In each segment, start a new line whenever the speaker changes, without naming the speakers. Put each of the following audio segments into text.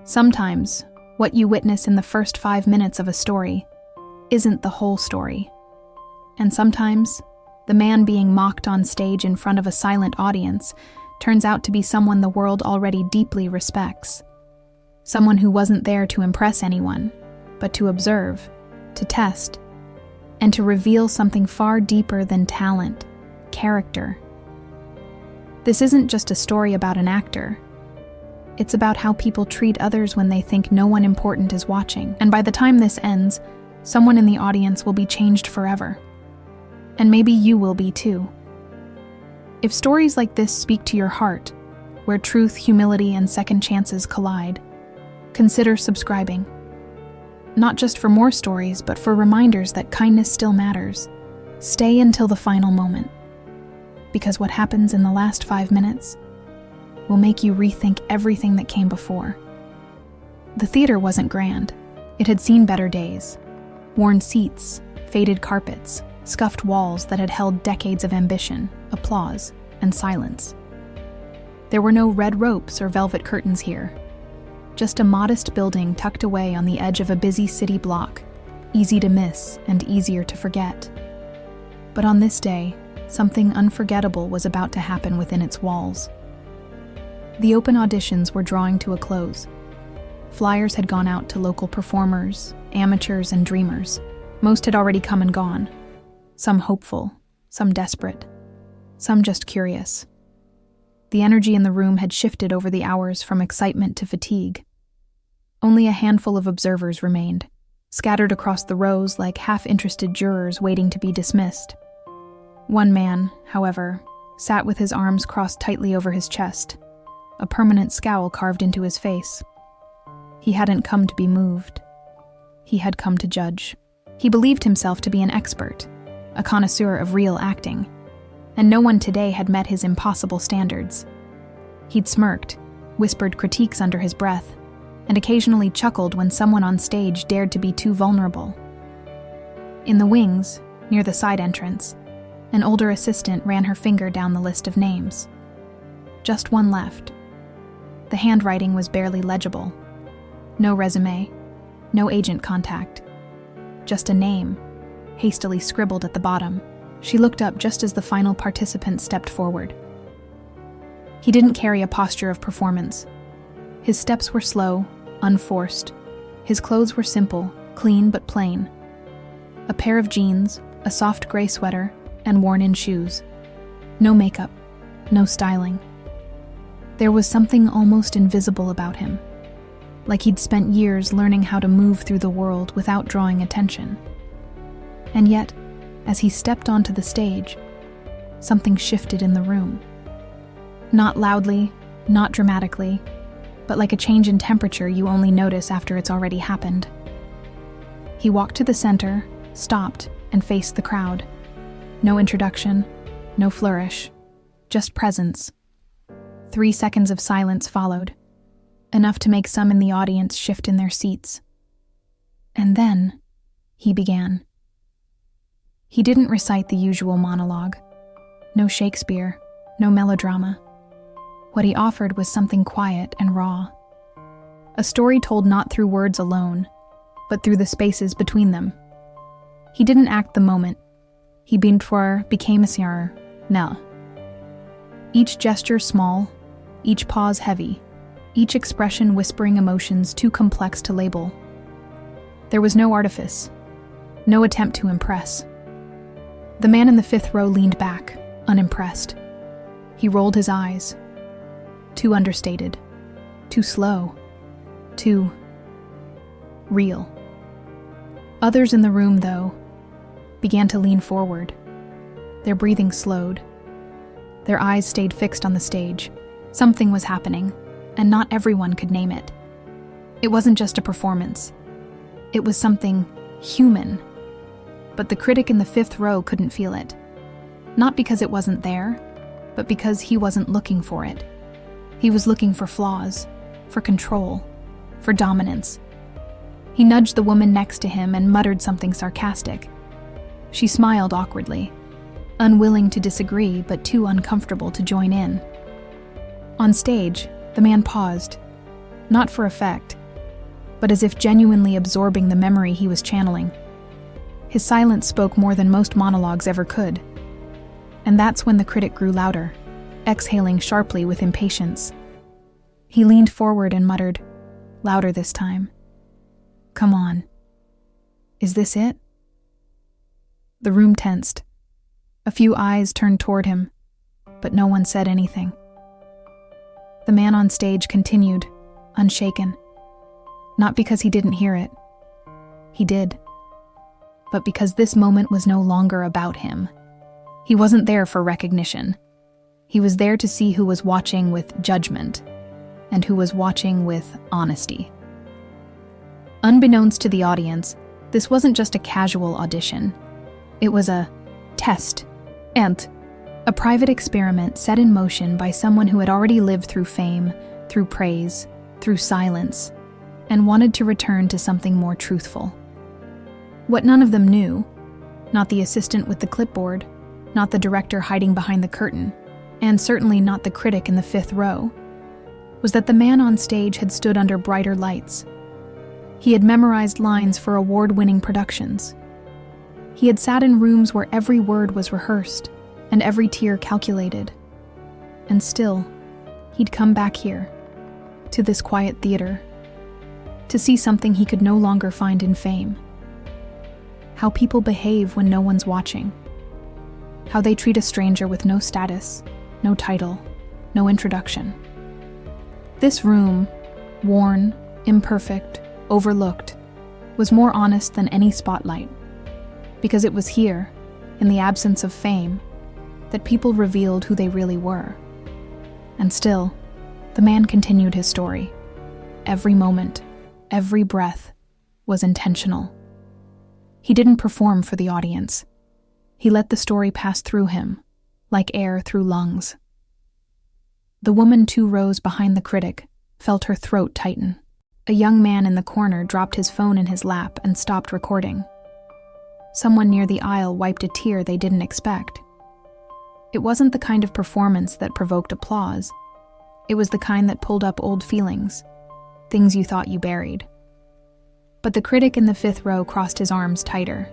Sometimes, what you witness in the first 5 minutes of a story isn't the whole story. And sometimes, the man being mocked on stage in front of a silent audience turns out to be someone the world already deeply respects. Someone who wasn't there to impress anyone, but to observe, to test, and to reveal something far deeper than talent, character. This isn't just a story about an actor. It's about how people treat others when they think no one important is watching. And by the time this ends, someone in the audience will be changed forever. And maybe you will be too. If stories like this speak to your heart, where truth, humility, and second chances collide, consider subscribing. Not just for more stories, but for reminders that kindness still matters. Stay until the final moment. Because what happens in the last 5 minutes will make you rethink everything that came before. The theater wasn't grand. It had seen better days. Worn seats, faded carpets, scuffed walls that had held decades of ambition, applause, and silence. There were no red ropes or velvet curtains here. Just a modest building tucked away on the edge of a busy city block, easy to miss and easier to forget. But on this day, something unforgettable was about to happen within its walls. The open auditions were drawing to a close. Flyers had gone out to local performers, amateurs, and dreamers. Most had already come and gone. Some hopeful, some desperate, some just curious. The energy in the room had shifted over the hours from excitement to fatigue. Only a handful of observers remained, scattered across the rows like half-interested jurors waiting to be dismissed. One man, however, sat with his arms crossed tightly over his chest, a permanent scowl carved into his face. He hadn't come to be moved. He had come to judge. He believed himself to be an expert, a connoisseur of real acting, and no one today had met his impossible standards. He'd smirked, whispered critiques under his breath, and occasionally chuckled when someone on stage dared to be too vulnerable. In the wings, near the side entrance, an older assistant ran her finger down the list of names. Just one left. The handwriting was barely legible. No resume, no agent contact. Just a name, hastily scribbled at the bottom. She looked up just as the final participant stepped forward. He didn't carry a posture of performance. His steps were slow, unforced. His clothes were simple, clean but plain. A pair of jeans, a soft gray sweater, and worn-in shoes. No makeup, no styling. There was something almost invisible about him, like he'd spent years learning how to move through the world without drawing attention. And yet, as he stepped onto the stage, something shifted in the room. Not loudly, not dramatically, but like a change in temperature you only notice after it's already happened. He walked to the center, stopped, and faced the crowd. No introduction, no flourish, just presence. 3 seconds of silence followed, enough to make some in the audience shift in their seats. And then, he began. He didn't recite the usual monologue. No Shakespeare, no melodrama. What he offered was something quiet and raw. A story told not through words alone, but through the spaces between them. He didn't act the moment. He became a now. Each gesture small, each pause heavy, each expression whispering emotions too complex to label. There was no artifice, no attempt to impress. The man in the 5th row leaned back, unimpressed. He rolled his eyes. Too understated, too slow, too real. Others in the room, though, began to lean forward. Their breathing slowed. Their eyes stayed fixed on the stage. Something was happening, and not everyone could name it. It wasn't just a performance. It was something human. But the critic in the 5th row couldn't feel it. Not because it wasn't there, but because he wasn't looking for it. He was looking for flaws, for control, for dominance. He nudged the woman next to him and muttered something sarcastic. She smiled awkwardly, unwilling to disagree but too uncomfortable to join in. On stage, the man paused. not for effect, but as if genuinely absorbing the memory he was channeling. His silence spoke more than most monologues ever could. And that's when the critic grew louder, exhaling sharply with impatience. He leaned forward and muttered, louder this time, "Come on. Is this it?" The room tensed. A few eyes turned toward him, but no one said anything. The man on stage continued, unshaken. Not because he didn't hear it. He did. But because this moment was no longer about him. He wasn't there for recognition. He was there to see who was watching with judgment and who was watching with honesty. Unbeknownst to the audience, this wasn't just a casual audition. It was a test and a private experiment set in motion by someone who had already lived through fame, through praise, through silence, and wanted to return to something more truthful. What none of them knew, not the assistant with the clipboard, not the director hiding behind the curtain, and certainly not the critic in the fifth row, was that the man on stage had stood under brighter lights. He had memorized lines for award-winning productions. He had sat in rooms where every word was rehearsed and every tear calculated. And still, he'd come back here, to this quiet theater, to see something he could no longer find in fame. How people behave when no one's watching. How they treat a stranger with no status, no title, no introduction. This room, worn, imperfect, overlooked, was more honest than any spotlight, because it was here, in the absence of fame, that people revealed who they really were. And still, the man continued his story. Every moment, every breath was intentional. He didn't perform for the audience. He let the story pass through him, like air through lungs. The woman 2 rows behind the critic felt her throat tighten. A young man in the corner dropped his phone in his lap and stopped recording. Someone near the aisle wiped a tear they didn't expect. It wasn't the kind of performance that provoked applause. It was the kind that pulled up old feelings, things you thought you buried. But the critic in the fifth row crossed his arms tighter.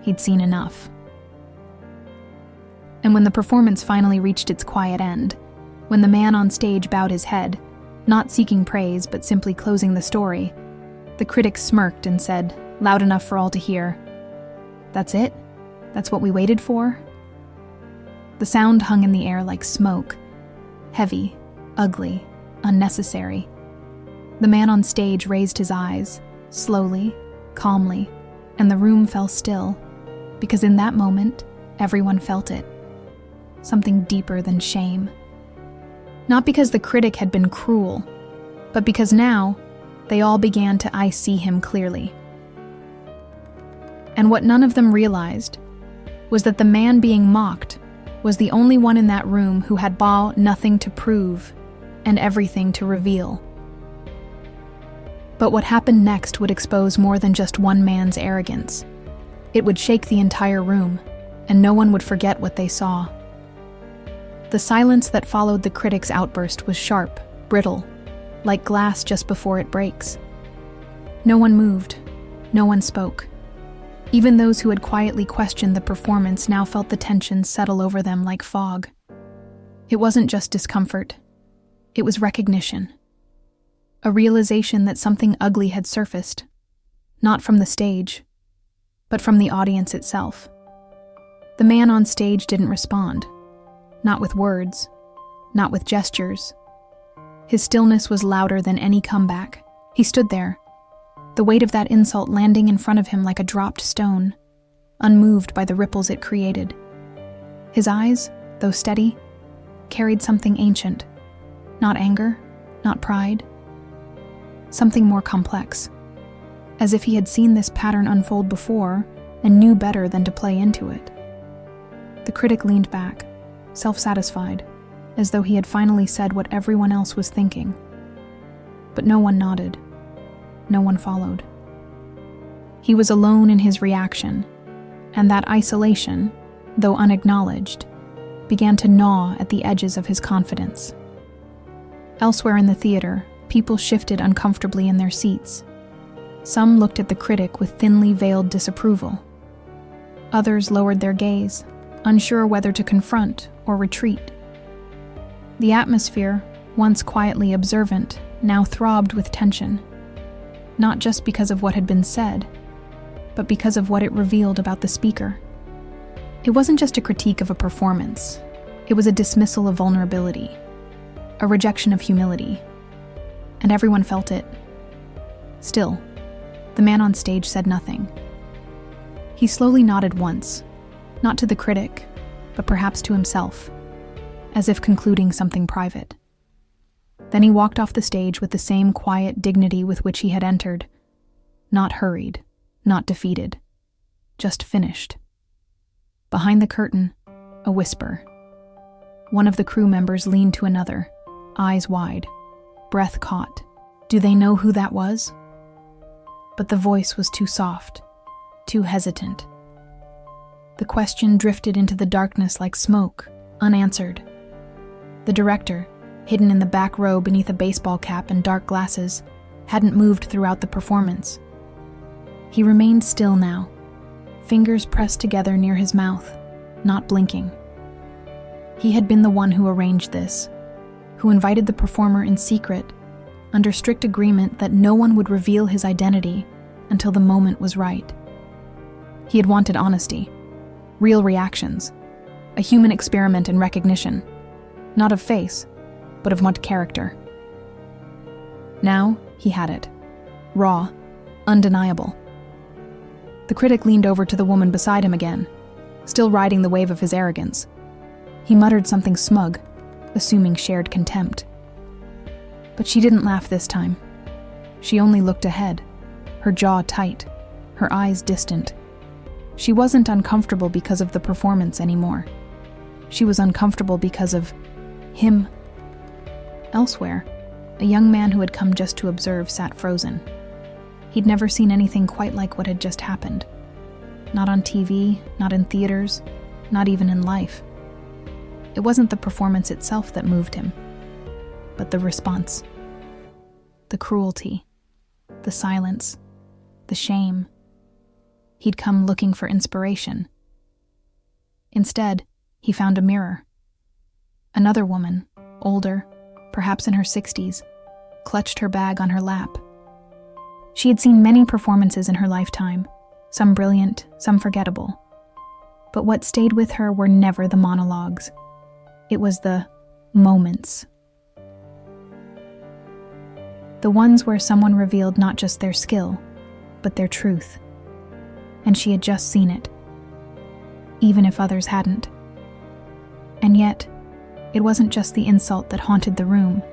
He'd seen enough. And when the performance finally reached its quiet end, when the man on stage bowed his head, not seeking praise but simply closing the story, the critic smirked and said, loud enough for all to hear, "That's it? That's what we waited for?" The sound hung in the air like smoke, heavy, ugly, unnecessary. The man on stage raised his eyes, slowly, calmly, and the room fell still, because in that moment, everyone felt it. Something deeper than shame. Not because the critic had been cruel, but because now, they all began to I see him clearly. And what none of them realized was that the man being mocked was the only one in that room who had nothing to prove and everything to reveal. But what happened next would expose more than just one man's arrogance. It would shake the entire room, and no one would forget what they saw. The silence that followed the critic's outburst was sharp, brittle, like glass just before it breaks. No one moved, no one spoke. Even those who had quietly questioned the performance now felt the tension settle over them like fog. It wasn't just discomfort. It was recognition. A realization that something ugly had surfaced, not from the stage, but from the audience itself. The man on stage didn't respond. Not with words, not with gestures. His stillness was louder than any comeback. He stood there, the weight of that insult landing in front of him like a dropped stone, unmoved by the ripples it created. His eyes, though steady, carried something ancient. Not anger, not pride. Something more complex. As if he had seen this pattern unfold before and knew better than to play into it. The critic leaned back, self-satisfied, as though he had finally said what everyone else was thinking. But no one nodded. No one followed. He was alone in his reaction, and that isolation, though unacknowledged, began to gnaw at the edges of his confidence. Elsewhere in the theater, People shifted uncomfortably in their seats. Some looked at the critic with thinly veiled disapproval. Others lowered their gaze, unsure whether to confront or retreat. The atmosphere, once quietly observant, now throbbed with tension, not just because of what had been said, but because of what it revealed about the speaker. It wasn't just a critique of a performance. It was a dismissal of vulnerability, a rejection of humility, and everyone felt it. Still, the man on stage said nothing. He slowly nodded once, not to the critic, but perhaps to himself, as if concluding something private. Then he walked off the stage with the same quiet dignity with which he had entered, not hurried, not defeated, just finished. Behind the curtain, a whisper. One of the crew members leaned to another, eyes wide, breath caught. Do they know who that was? But the voice was too soft, too hesitant. The question drifted into the darkness like smoke, unanswered. The director, hidden in the back row beneath a baseball cap and dark glasses, hadn't moved throughout the performance. He remained still now, fingers pressed together near his mouth, not blinking. He had been the one who arranged this, who invited the performer in secret, under strict agreement that no one would reveal his identity until the moment was right. He had wanted honesty, real reactions, a human experiment in recognition, not of face, but of what character. Now he had it, raw, undeniable. The critic leaned over to the woman beside him again, still riding the wave of his arrogance. He muttered something smug, assuming shared contempt. But she didn't laugh this time. She only looked ahead, her jaw tight, her eyes distant. She wasn't uncomfortable because of the performance anymore. She was uncomfortable because of him. Elsewhere, a young man who had come just to observe sat frozen. He'd never seen anything quite like what had just happened. Not on TV, not in theaters, not even in life. It wasn't the performance itself that moved him, but the response. The cruelty, the silence, the shame. He'd come looking for inspiration. Instead, he found a mirror. Another woman, older, perhaps in her 60s, clutched her bag on her lap. She had seen many performances in her lifetime, some brilliant, some forgettable. But what stayed with her were never the monologues. It was the moments. The ones where someone revealed not just their skill, but their truth. And she had just seen it, even if others hadn't. And yet, it wasn't just the insult that haunted the room.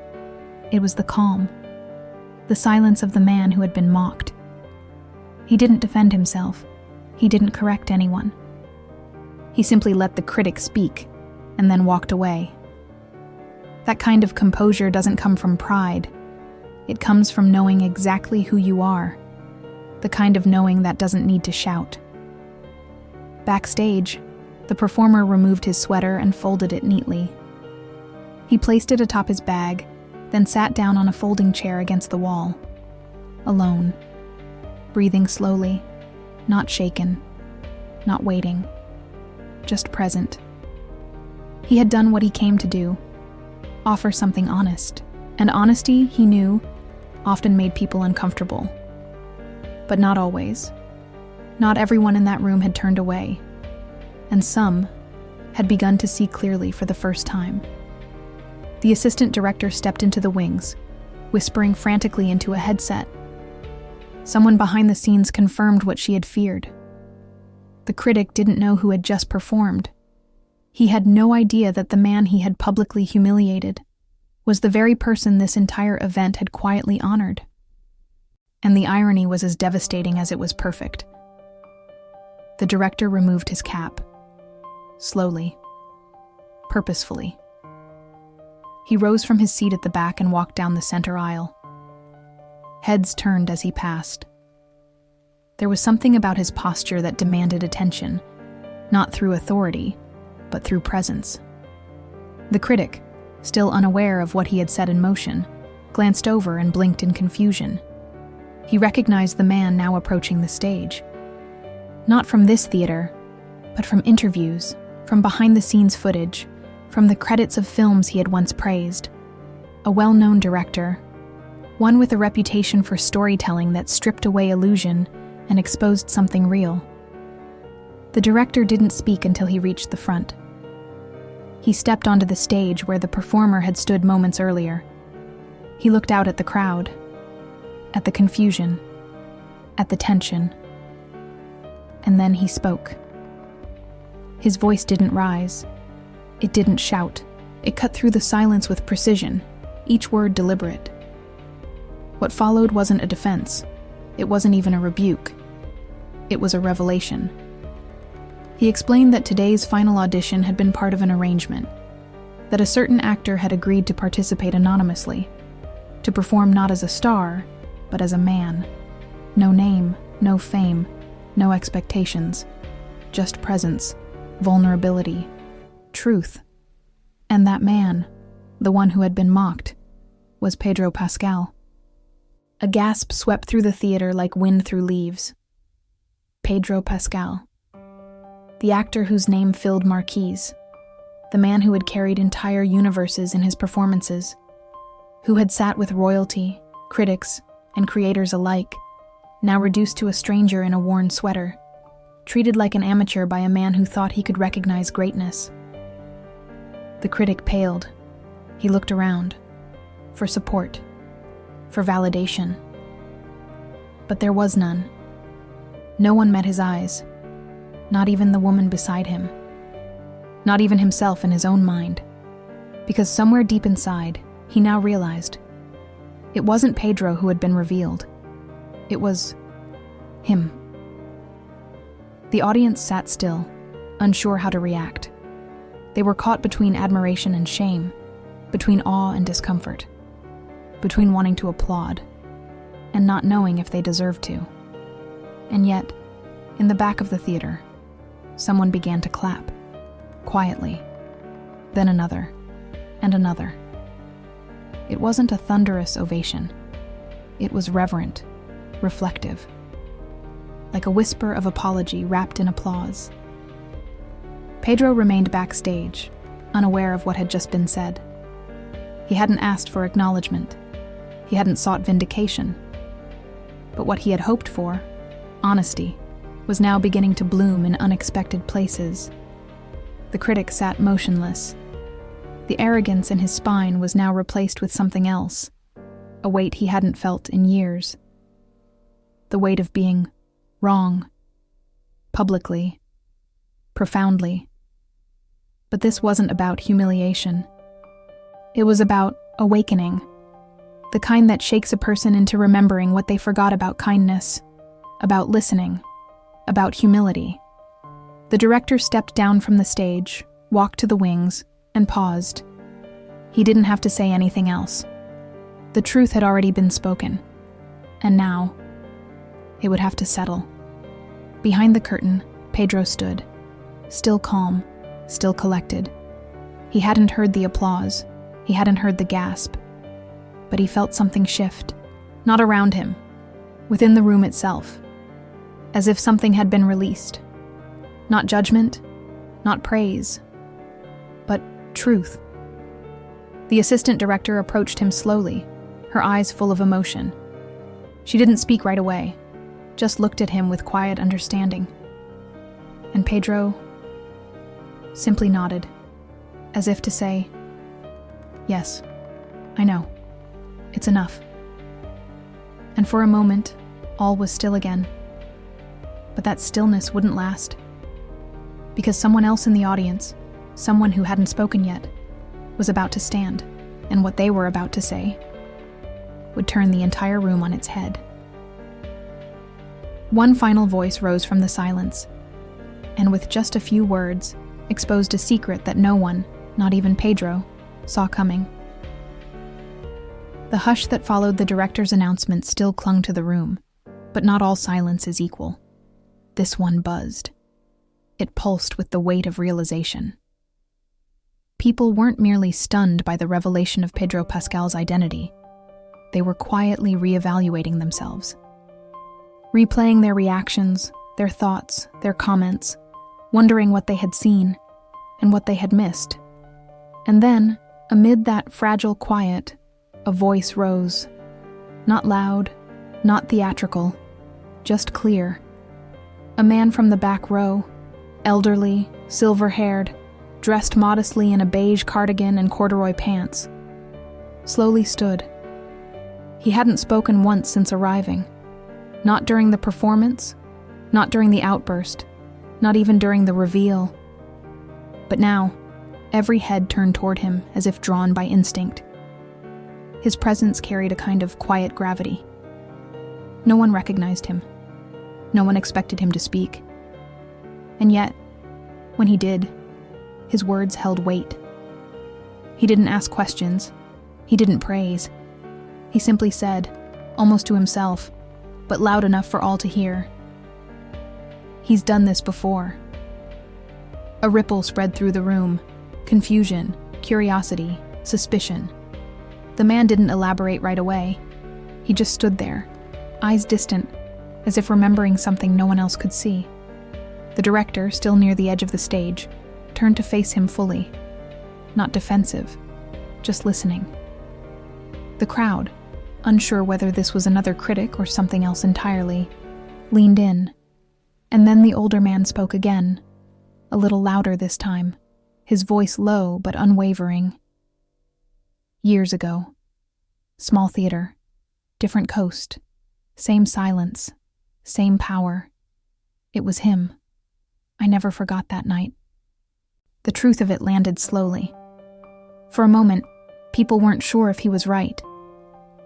It was the calm, the silence of the man who had been mocked. He didn't defend himself. He didn't correct anyone. He simply let the critic speak, and then walked away. That kind of composure doesn't come from pride. It comes from knowing exactly who you are, the kind of knowing that doesn't need to shout. Backstage, the performer removed his sweater and folded it neatly. He placed it atop his bag, then sat down on a folding chair against the wall, alone, breathing slowly, not shaken, not waiting, just present. He had done what he came to do, offer something honest, and honesty, he knew, often made people uncomfortable. But not always. Not everyone in that room had turned away, and some had begun to see clearly for the first time. The assistant director stepped into the wings, whispering frantically into a headset. Someone behind the scenes confirmed what she had feared. The critic didn't know who had just performed. He had no idea that the man he had publicly humiliated was the very person this entire event had quietly honored. And the irony was as devastating as it was perfect. The director removed his cap. Slowly. Purposefully. He rose from his seat at the back and walked down the center aisle. Heads turned as he passed. There was something about his posture that demanded attention, not through authority, but through presence. The critic, still unaware of what he had set in motion, glanced over and blinked in confusion. He recognized the man now approaching the stage. Not from this theater, but from interviews, from behind-the-scenes footage, from the credits of films he had once praised. A well-known director, one with a reputation for storytelling that stripped away illusion and exposed something real. The director didn't speak until he reached the front. He stepped onto the stage where the performer had stood moments earlier. He looked out at the crowd, at the confusion, at the tension. And then he spoke. His voice didn't rise. It didn't shout. It cut through the silence with precision, each word deliberate. What followed wasn't a defense. It wasn't even a rebuke. It was a revelation. He explained that today's final audition had been part of an arrangement, that a certain actor had agreed to participate anonymously, to perform not as a star, but as a man. No name, no fame, no expectations, just presence, vulnerability, truth. And that man, the one who had been mocked, was Pedro Pascal. A gasp swept through the theater like wind through leaves. Pedro Pascal. The actor whose name filled marquees. The man who had carried entire universes in his performances. Who had sat with royalty, critics, and creators alike, now reduced to a stranger in a worn sweater, treated like an amateur by a man who thought he could recognize greatness. The critic paled. He looked around, for support, for validation. But there was none. No one met his eyes, not even the woman beside him, not even himself in his own mind, because somewhere deep inside, he now realized, it wasn't Pedro who had been revealed. It was him. The audience sat still, unsure how to react. They were caught between admiration and shame, between awe and discomfort, between wanting to applaud and not knowing if they deserved to. And yet, in the back of the theater, someone began to clap, quietly, then another, and another. It wasn't a thunderous ovation. It was reverent, reflective, like a whisper of apology wrapped in applause. Pedro remained backstage, unaware of what had just been said. He hadn't asked for acknowledgement. He hadn't sought vindication. But what he had hoped for, honesty, was now beginning to bloom in unexpected places. The critic sat motionless. The arrogance in his spine was now replaced with something else, a weight he hadn't felt in years. The weight of being wrong, publicly, profoundly. But this wasn't about humiliation. It was about awakening, the kind that shakes a person into remembering what they forgot about kindness, about listening, about humility. The director stepped down from the stage, walked to the wings, and paused. He didn't have to say anything else. The truth had already been spoken, and now it would have to settle. Behind the curtain, Pedro stood, still calm, still collected. He hadn't heard the applause, he hadn't heard the gasp, but he felt something shift, not around him, within the room itself, as if something had been released. Not judgment, not praise, but truth. The assistant director approached him slowly, her eyes full of emotion. She didn't speak right away, just looked at him with quiet understanding. And Pedro simply nodded, as if to say, "Yes, I know. It's enough." And for a moment, all was still again. But that stillness wouldn't last, because someone else in the audience, someone who hadn't spoken yet, was about to stand, and what they were about to say would turn the entire room on its head. One final voice rose from the silence, and with just a few words, exposed a secret that no one, not even Pedro, saw coming. The hush that followed the director's announcement still clung to the room, but not all silence is equal. This one buzzed. It pulsed with the weight of realization. People weren't merely stunned by the revelation of Pedro Pascal's identity. they were quietly reevaluating themselves. Replaying their reactions, their thoughts, their comments, wondering what they had seen and what they had missed. And then, amid that fragile quiet, a voice rose. Not loud, not theatrical, just clear. A man from the back row, elderly, silver-haired, dressed modestly in a beige cardigan and corduroy pants, slowly stood. He hadn't spoken once since arriving. Not during the performance, not during the outburst, not even during the reveal. But now, every head turned toward him as if drawn by instinct. His presence carried a kind of quiet gravity. No one recognized him. No one expected him to speak. And yet, when he did, his words held weight. He didn't ask questions. He didn't praise. He simply said, almost to himself, but loud enough for all to hear, "He's done this before." A ripple spread through the room. Confusion, curiosity, suspicion. The man didn't elaborate right away. He just stood there, eyes distant, as if remembering something no one else could see. The director, still near the edge of the stage, turned to face him fully. Not defensive, just listening. The crowd, unsure whether this was another critic or something else entirely, leaned in. And then the older man spoke again, a little louder this time, his voice low but unwavering. Years ago. Small theater. Different coast. Same silence. Same power. It was him. I never forgot that night. The truth of it landed slowly. For a moment, people weren't sure if he was right.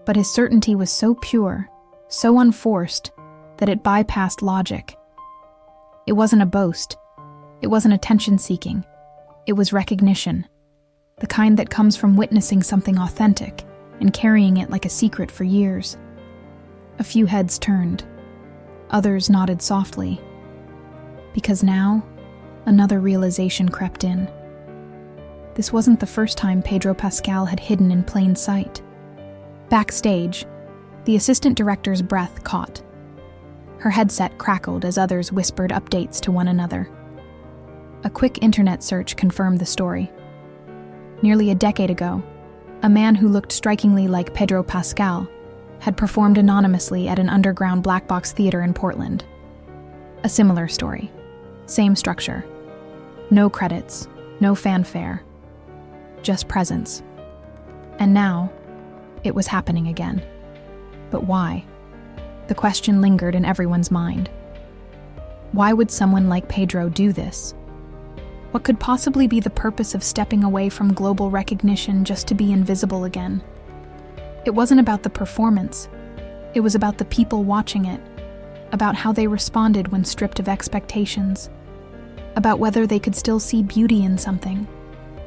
But his certainty was so pure, so unforced, that it bypassed logic. It wasn't a boast. It wasn't attention-seeking. It was recognition. The kind that comes from witnessing something authentic and carrying it like a secret for years. A few heads turned. Others nodded softly. Because now, another realization crept in. This wasn't the first time Pedro Pascal had hidden in plain sight. Backstage, the assistant director's breath caught. Her headset crackled as others whispered updates to one another. A quick internet search confirmed the story. Nearly a decade ago, a man who looked strikingly like Pedro Pascal had performed anonymously at an underground black box theater in Portland. A similar story. Same structure. No credits, no fanfare. Just presence. And now, it was happening again. But why? The question lingered in everyone's mind. Why would someone like Pedro do this? What could possibly be the purpose of stepping away from global recognition just to be invisible again? It wasn't about the performance. It was about the people watching it, about how they responded when stripped of expectations, about whether they could still see beauty in something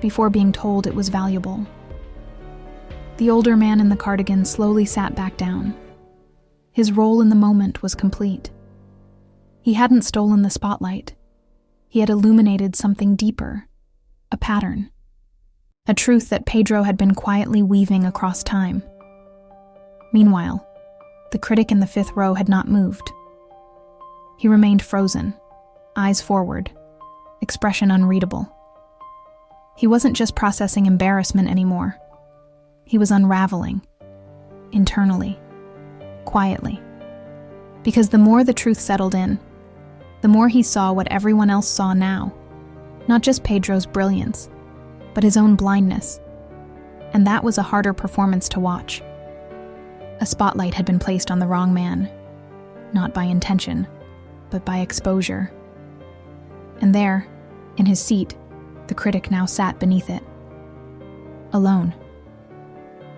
before being told it was valuable. The older man in the cardigan slowly sat back down. His role in the moment was complete. He hadn't stolen the spotlight. He had illuminated something deeper, a pattern, a truth that Pedro had been quietly weaving across time. Meanwhile, the critic in the fifth row had not moved. He remained frozen, eyes forward, expression unreadable. He wasn't just processing embarrassment anymore. He was unraveling, internally, quietly. Because the more the truth settled in, the more he saw what everyone else saw now. Not just Pedro's brilliance, but his own blindness. And that was a harder performance to watch. A spotlight had been placed on the wrong man, not by intention, but by exposure. And there, in his seat, the critic now sat beneath it. Alone.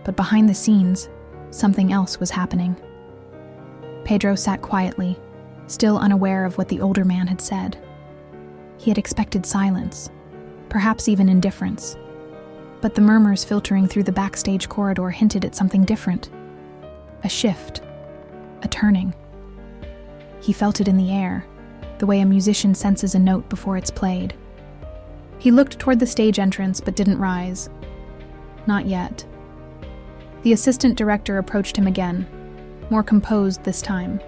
But behind the scenes, something else was happening. Pedro sat quietly, still unaware of what the older man had said. He had expected silence, perhaps even indifference. But the murmurs filtering through the backstage corridor hinted at something different. A shift, a turning. He felt it in the air, the way a musician senses a note before it's played. He looked toward the stage entrance but didn't rise. Not yet. The assistant director approached him again, more composed this time.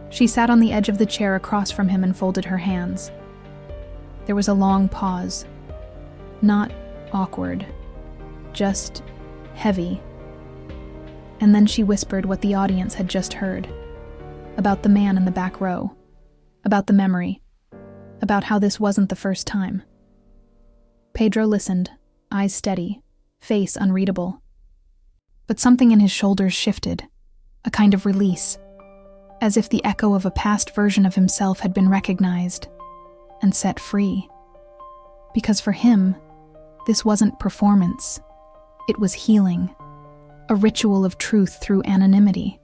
She sat on the edge of the chair across from him and folded her hands. There was a long pause. Not awkward, just heavy. And then she whispered what the audience had just heard, about the man in the back row, about the memory, about how this wasn't the first time. Pedro listened, eyes steady, face unreadable. But something in his shoulders shifted, a kind of release, as if the echo of a past version of himself had been recognized and set free. Because for him, this wasn't performance, it was healing, a ritual of truth through anonymity,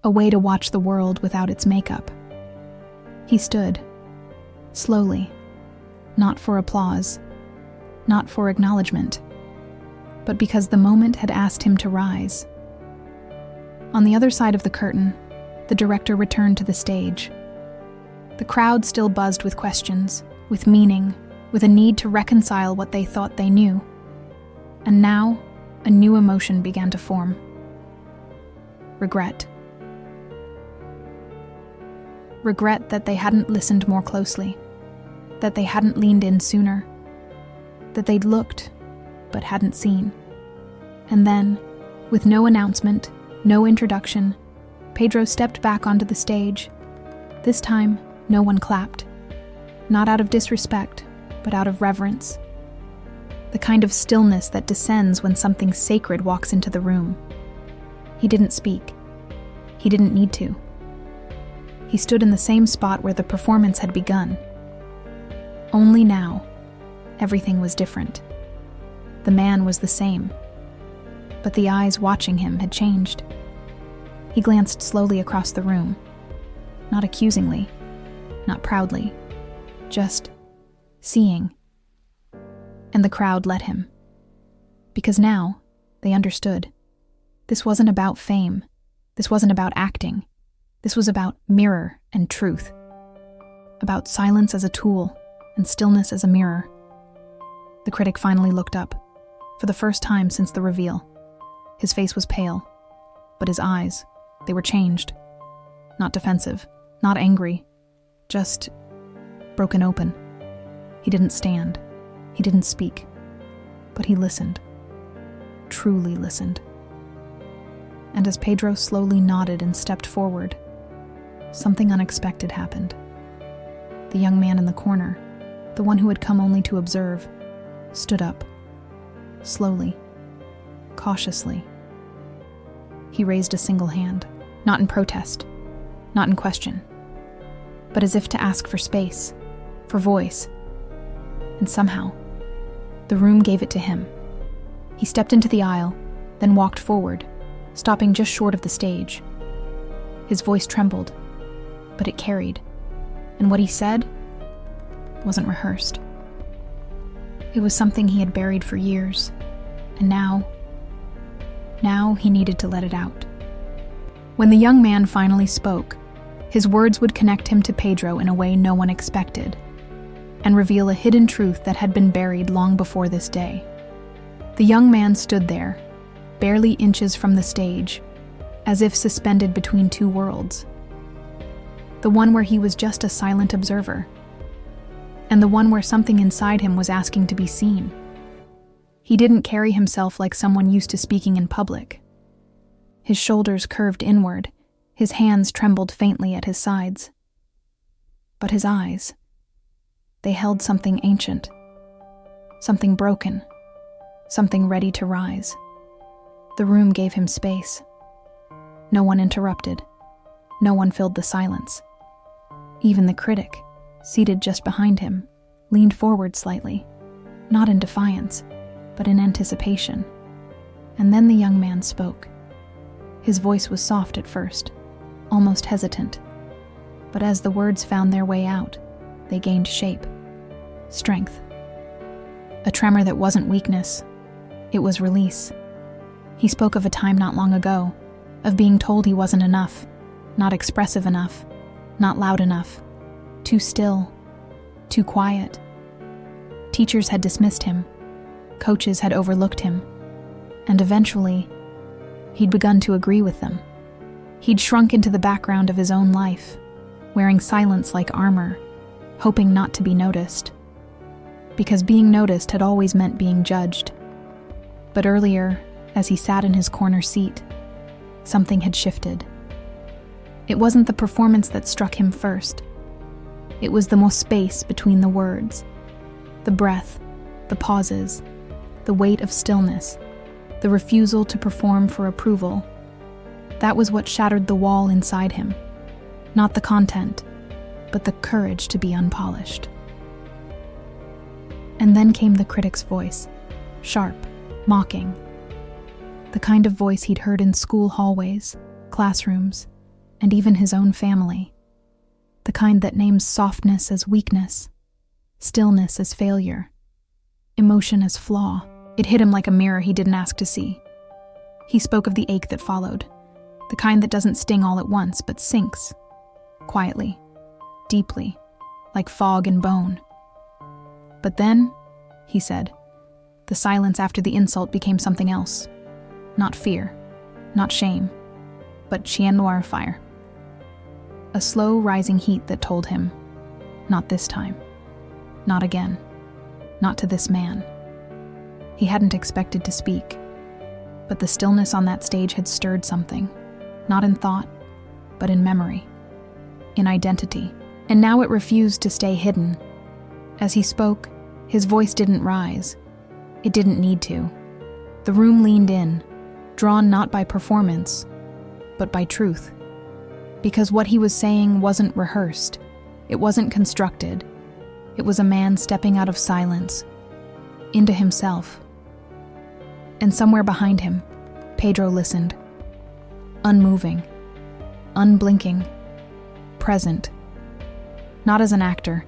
a way to watch the world without its makeup. He stood, slowly, not for applause, not for acknowledgement, but because the moment had asked him to rise. On the other side of the curtain, the director returned to the stage. The crowd still buzzed with questions, with meaning, with a need to reconcile what they thought they knew. And now, a new emotion began to form. Regret. Regret that they hadn't listened more closely, that they hadn't leaned in sooner, that they'd looked, but hadn't seen. And then, with no announcement, no introduction, Pedro stepped back onto the stage. This time, no one clapped. Not out of disrespect, but out of reverence. The kind of stillness that descends when something sacred walks into the room. He didn't speak. He didn't need to. He stood in the same spot where the performance had begun. Only now, everything was different. The man was the same, but the eyes watching him had changed. He glanced slowly across the room, not accusingly, not proudly, just seeing. And the crowd let him. Because now, they understood. This wasn't about fame. This wasn't about acting. This was about mirror and truth. About silence as a tool and stillness as a mirror. The critic finally looked up, for the first time since the reveal. His face was pale, but his eyes, they were changed. Not defensive, not angry, just broken open. He didn't stand. He didn't speak. But he listened. Truly listened. And as Pedro slowly nodded and stepped forward, something unexpected happened. The young man in the corner, the one who had come only to observe, stood up. Slowly. Cautiously. He raised a single hand, not in protest, not in question, but as if to ask for space, for voice. And somehow, the room gave it to him. He stepped into the aisle, then walked forward, stopping just short of the stage. His voice trembled, but it carried, and what he said wasn't rehearsed. It was something he had buried for years, and now he needed to let it out. When the young man finally spoke, his words would connect him to Pedro in a way no one expected, and reveal a hidden truth that had been buried long before this day. The young man stood there, barely inches from the stage, as if suspended between two worlds. The one where he was just a silent observer, and the one where something inside him was asking to be seen. He didn't carry himself like someone used to speaking in public. His shoulders curved inward, his hands trembled faintly at his sides. But his eyes, they held something ancient, something broken, something ready to rise. The room gave him space. No one interrupted. No one filled the silence. Even the critic, seated just behind him, leaned forward slightly, not in defiance, but in anticipation. And then the young man spoke. His voice was soft at first, almost hesitant. But as the words found their way out, they gained shape, strength. A tremor that wasn't weakness, it was release. He spoke of a time not long ago, of being told he wasn't enough, not expressive enough, not loud enough, too still, too quiet. Teachers had dismissed him, coaches had overlooked him, and eventually, He'd begun to agree with them. He'd shrunk into the background of his own life, wearing silence like armor, hoping not to be noticed. Because being noticed had always meant being judged. But earlier, as he sat in his corner seat, something had shifted. It wasn't the performance that struck him first. It was the space between the words, the breath, the pauses, the weight of stillness, the refusal to perform for approval. That was what shattered the wall inside him. Not the content, but the courage to be unpolished. And then came the critic's voice, sharp, mocking. The kind of voice he'd heard in school hallways, classrooms, and even his own family. The kind that names softness as weakness, stillness as failure, emotion as flaw. It hit him like a mirror he didn't ask to see. He spoke of the ache that followed, the kind that doesn't sting all at once but sinks, quietly, deeply, like fog and bone. But then, he said, the silence after the insult became something else. Not fear, not shame, but chien noir fire. A slow rising heat that told him, not this time, not again, not to this man. He hadn't expected to speak, but the stillness on that stage had stirred something, not in thought, but in memory, in identity. And now it refused to stay hidden. As he spoke, his voice didn't rise. It didn't need to. The room leaned in, drawn not by performance, but by truth. Because what he was saying wasn't rehearsed. It wasn't constructed. It was a man stepping out of silence, into himself. And somewhere behind him, Pedro listened, unmoving, unblinking, present. Not as an actor,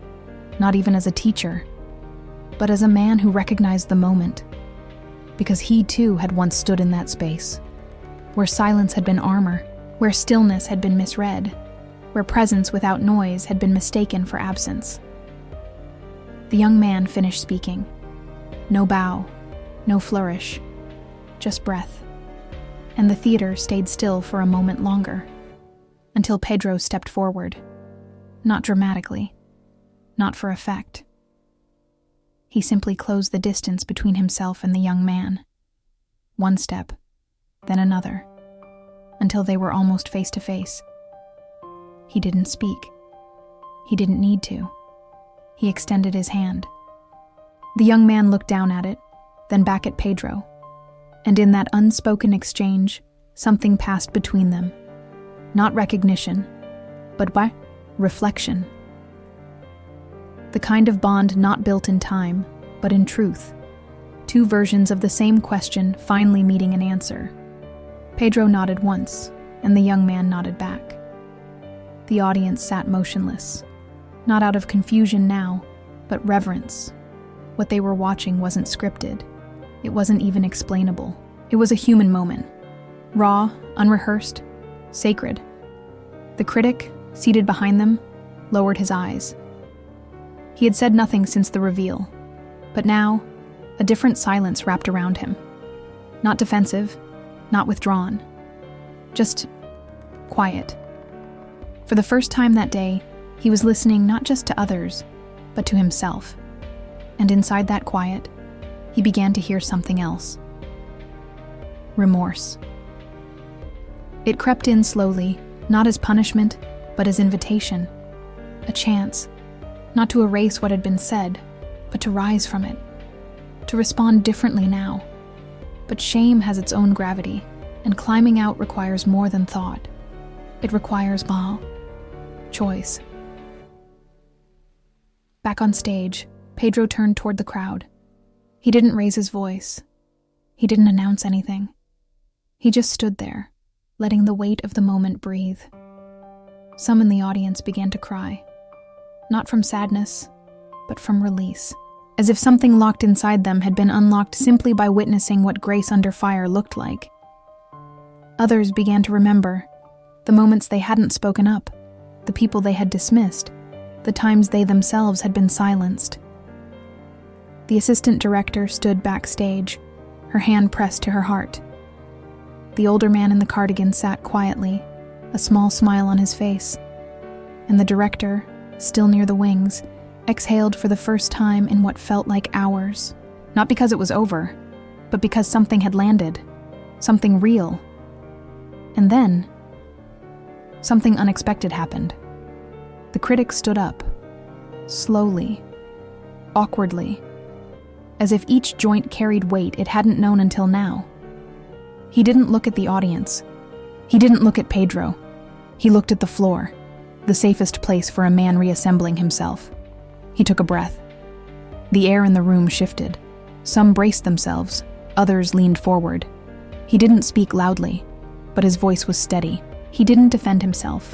not even as a teacher, but as a man who recognized the moment. Because he too had once stood in that space, where silence had been armor, where stillness had been misread, where presence without noise had been mistaken for absence. The young man finished speaking. No bow, no flourish, just breath. And the theater stayed still for a moment longer, until Pedro stepped forward. Not dramatically, not for effect. He simply closed the distance between himself and the young man. One step, then another, until they were almost face to face. He didn't speak. He didn't need to. He extended his hand. The young man looked down at it, then back at Pedro, and in that unspoken exchange, something passed between them. Not recognition, but by reflection. The kind of bond not built in time, but in truth. Two versions of the same question finally meeting an answer. Pedro nodded once, and the young man nodded back. The audience sat motionless, not out of confusion now, but reverence. What they were watching wasn't scripted. It wasn't even explainable. It was a human moment. Raw, unrehearsed, sacred. The critic, seated behind them, lowered his eyes. He had said nothing since the reveal, but now, a different silence wrapped around him. Not defensive, not withdrawn. Just quiet. For the first time that day, he was listening not just to others, but to himself. And inside that quiet, he began to hear something else. Remorse. It crept in slowly, not as punishment, but as invitation. A chance, not to erase what had been said, but to rise from it. To respond differently now. But shame has its own gravity, and climbing out requires more than thought. It requires choice. Back on stage, Pedro turned toward the crowd. He didn't raise his voice. He didn't announce anything. He just stood there, letting the weight of the moment breathe. Some in the audience began to cry. Not from sadness, but from release. As if something locked inside them had been unlocked simply by witnessing what grace under fire looked like. Others began to remember the moments they hadn't spoken up, the people they had dismissed, the times they themselves had been silenced. The assistant director stood backstage, her hand pressed to her heart. The older man in the cardigan sat quietly, a small smile on his face, and the director, still near the wings, exhaled for the first time in what felt like hours. Not because it was over, but because something had landed, something real. And then, something unexpected happened. The critic stood up, slowly, awkwardly, as if each joint carried weight it hadn't known until now. He didn't look at the audience. He didn't look at Pedro. He looked at the floor, the safest place for a man reassembling himself. He took a breath. The air in the room shifted. Some braced themselves, others leaned forward. He didn't speak loudly, but his voice was steady. He didn't defend himself.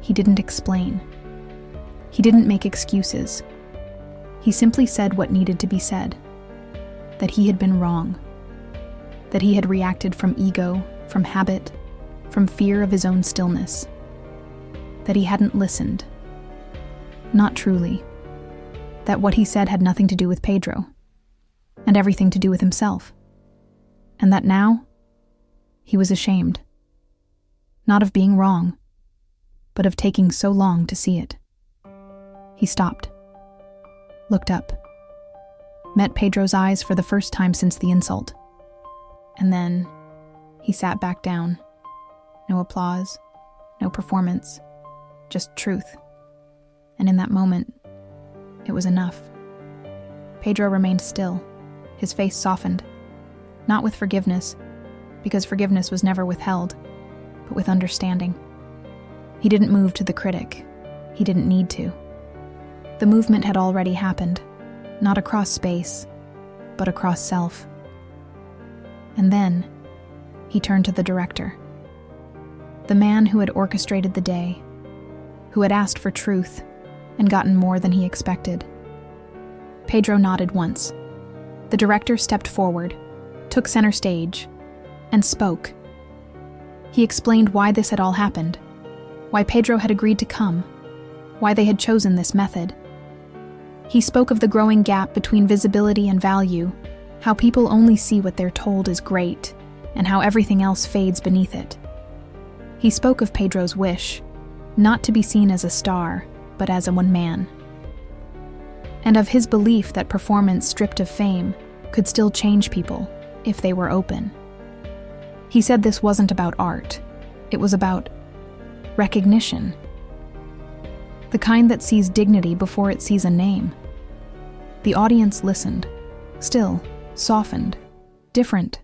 He didn't explain. He didn't make excuses. He simply said what needed to be said. That he had been wrong. That he had reacted from ego, from habit, from fear of his own stillness. That he hadn't listened. Not truly. That what he said had nothing to do with Pedro, and everything to do with himself. And that now, he was ashamed. Not of being wrong, but of taking so long to see it. He stopped, looked up, met Pedro's eyes for the first time since the insult. And then he sat back down. No applause, no performance, just truth. And in that moment, it was enough. Pedro remained still, his face softened, not with forgiveness, because forgiveness was never withheld, but with understanding. He didn't move to the critic. He didn't need to. The movement had already happened, not across space, but across self. And then, he turned to the director. The man who had orchestrated the day, who had asked for truth and gotten more than he expected. Pedro nodded once. The director stepped forward, took center stage, and spoke. He explained why this had all happened, why Pedro had agreed to come, why they had chosen this method. He spoke of the growing gap between visibility and value, how people only see what they're told is great, and how everything else fades beneath it. He spoke of Pedro's wish, not to be seen as a star, but as a one man. And of his belief that performance stripped of fame could still change people if they were open. He said this wasn't about art, it was about recognition. The kind that sees dignity before it sees a name. The audience listened, still, softened, different.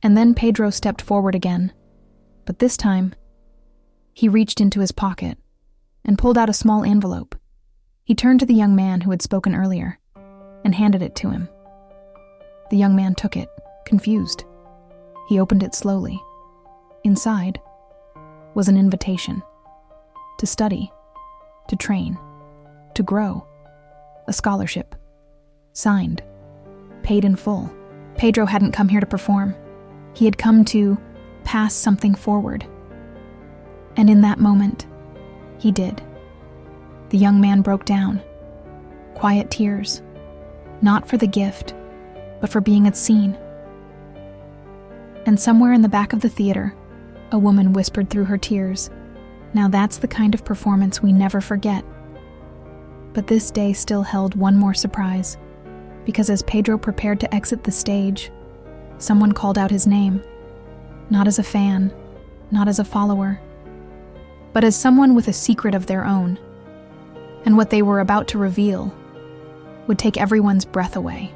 And then Pedro stepped forward again, but this time, he reached into his pocket and pulled out a small envelope. He turned to the young man who had spoken earlier and handed it to him. The young man took it, confused. He opened it slowly. Inside was an invitation to study, to train, to grow, a scholarship, signed, paid in full. Pedro hadn't come here to perform. He had come to pass something forward. And in that moment, he did. The young man broke down. Quiet tears, not for the gift, but for being seen. And somewhere in the back of the theater, a woman whispered through her tears, "Now that's the kind of performance we never forget." But this day still held one more surprise, because as Pedro prepared to exit the stage, someone called out his name, not as a fan, not as a follower, but as someone with a secret of their own. And what they were about to reveal would take everyone's breath away.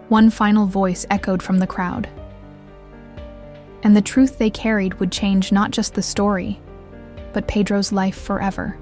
One final voice echoed from the crowd. And the truth they carried would change not just the story, but Pedro's life forever.